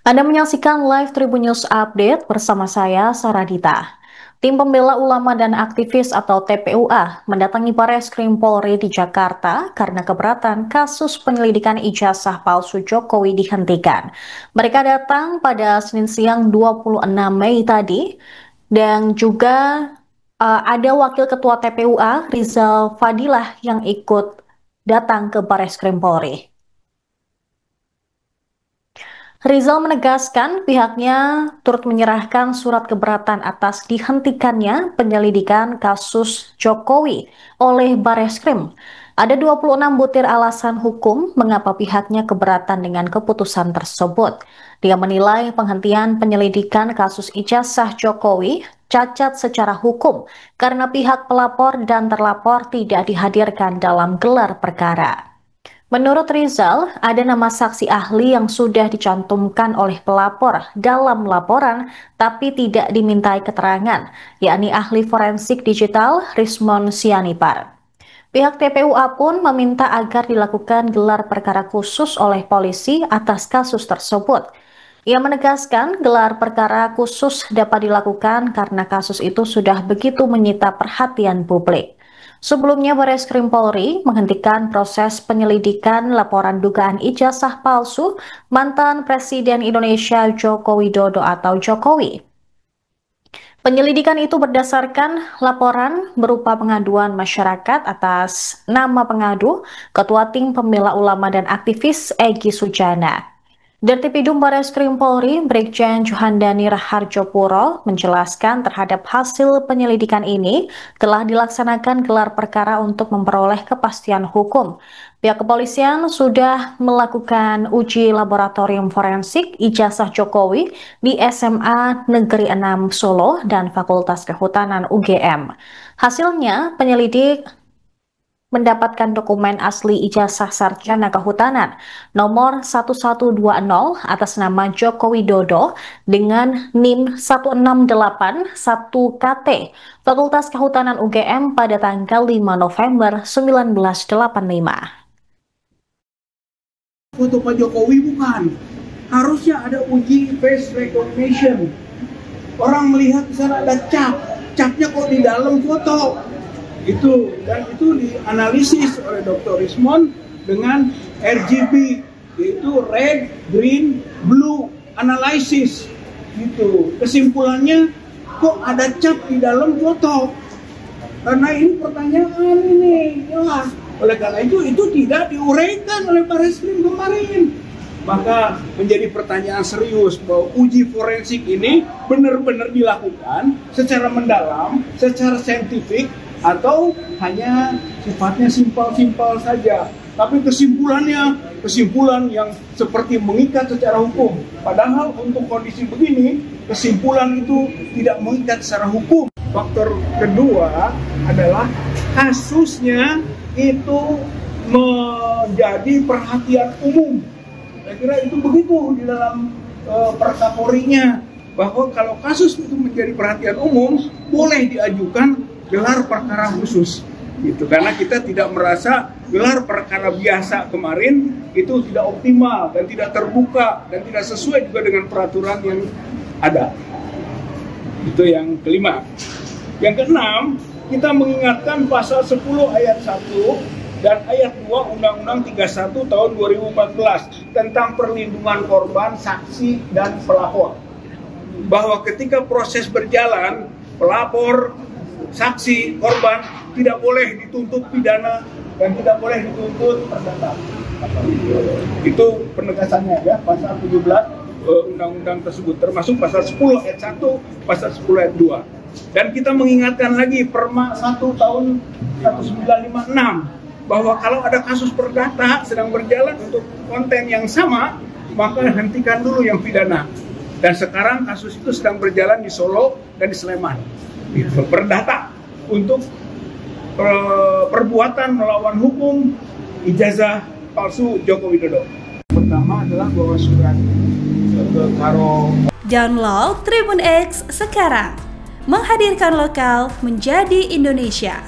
Anda menyaksikan live Tribun News Update bersama saya, Saradita. Tim pembela ulama dan aktivis atau TPUA mendatangi Bareskrim Polri di Jakarta karena keberatan kasus penyelidikan ijazah palsu Jokowi dihentikan. Mereka datang pada Senin siang 26 Mei tadi dan juga ada Wakil Ketua TPUA Rizal Fadilah yang ikut datang ke Bareskrim Polri. Rizal menegaskan pihaknya turut menyerahkan surat keberatan atas dihentikannya penyelidikan kasus Jokowi oleh Bareskrim. Ada 26 butir alasan hukum mengapa pihaknya keberatan dengan keputusan tersebut. Dia menilai penghentian penyelidikan kasus ijazah Jokowi cacat secara hukum karena pihak pelapor dan terlapor tidak dihadirkan dalam gelar perkara. Menurut Rizal, ada nama saksi ahli yang sudah dicantumkan oleh pelapor dalam laporan tapi tidak dimintai keterangan, yakni ahli forensik digital Rismon Sianipar. Pihak TPUA pun meminta agar dilakukan gelar perkara khusus oleh polisi atas kasus tersebut. Ia menegaskan gelar perkara khusus dapat dilakukan karena kasus itu sudah begitu menyita perhatian publik. Sebelumnya, Bareskrim Polri menghentikan proses penyelidikan laporan dugaan ijazah palsu mantan Presiden Indonesia Joko Widodo atau Jokowi. Penyelidikan itu berdasarkan laporan berupa pengaduan masyarakat atas nama pengadu, Ketua Tim Pembela Ulama dan Aktivis Egy Sujana. Dirtipidum Bareskrim Polri, Brigjen Juhandani Raharjopuro menjelaskan terhadap hasil penyelidikan ini telah dilaksanakan gelar perkara untuk memperoleh kepastian hukum. Pihak kepolisian sudah melakukan uji laboratorium forensik ijazah Jokowi di SMA Negeri 6 Solo dan Fakultas Kehutanan UGM. Hasilnya, penyelidik mendapatkan dokumen asli ijazah sarjana kehutanan nomor 1120 atas nama Joko Widodo dengan NIM 1681KT Fakultas Kehutanan UGM pada tanggal 5 November 1985. Foto Pak Jokowi bukan. Harusnya ada uji face recognition. Orang melihat di sana ada cap. Capnya kok di dalam foto. Itu dianalisis oleh Dr. Rismon dengan RGB, yaitu red, green, blue analysis. Gitu. Kesimpulannya kok ada cap di dalam foto. Karena ini pertanyaan ini jelas. Oleh karena itu tidak diuraikan oleh Bareskrim kemarin. Maka menjadi pertanyaan serius bahwa uji forensik ini benar-benar dilakukan secara mendalam, secara saintifik, atau hanya sifatnya simpel-simpel saja. Tapi kesimpulan yang seperti mengikat secara hukum. Padahal untuk kondisi begini, kesimpulan itu tidak mengikat secara hukum. Faktor kedua adalah kasusnya itu menjadi perhatian umum. Saya kira itu begitu di dalam Perkapolrinya, bahwa kalau kasus itu menjadi perhatian umum, boleh diajukan gelar perkara khusus. Gitu. Karena kita tidak merasa gelar perkara biasa kemarin itu tidak optimal dan tidak terbuka dan tidak sesuai juga dengan peraturan yang ada. Itu yang kelima. Yang keenam, kita mengingatkan pasal 10 ayat 1 dan ayat 2 Undang-Undang 31 tahun 2014 tentang perlindungan korban, saksi, dan pelapor. Bahwa ketika proses berjalan, pelapor, saksi, korban tidak boleh dituntut pidana dan tidak boleh dituntut perdata. Itu penegasannya ya, pasal 17 undang-undang tersebut, termasuk pasal 10 ayat 1, pasal 10 ayat 2. Dan kita mengingatkan lagi Perma 1 tahun 1956 bahwa kalau ada kasus perdata sedang berjalan untuk konten yang sama, maka hentikan dulu yang pidana. Dan sekarang kasus itu sedang berjalan di Solo dan di Sleman. Perdata untuk perbuatan melawan hukum ijazah palsu Joko Widodo. Pertama adalah bahwa surat ke Karo. Download Tribun X sekarang, menghadirkan lokal menjadi Indonesia.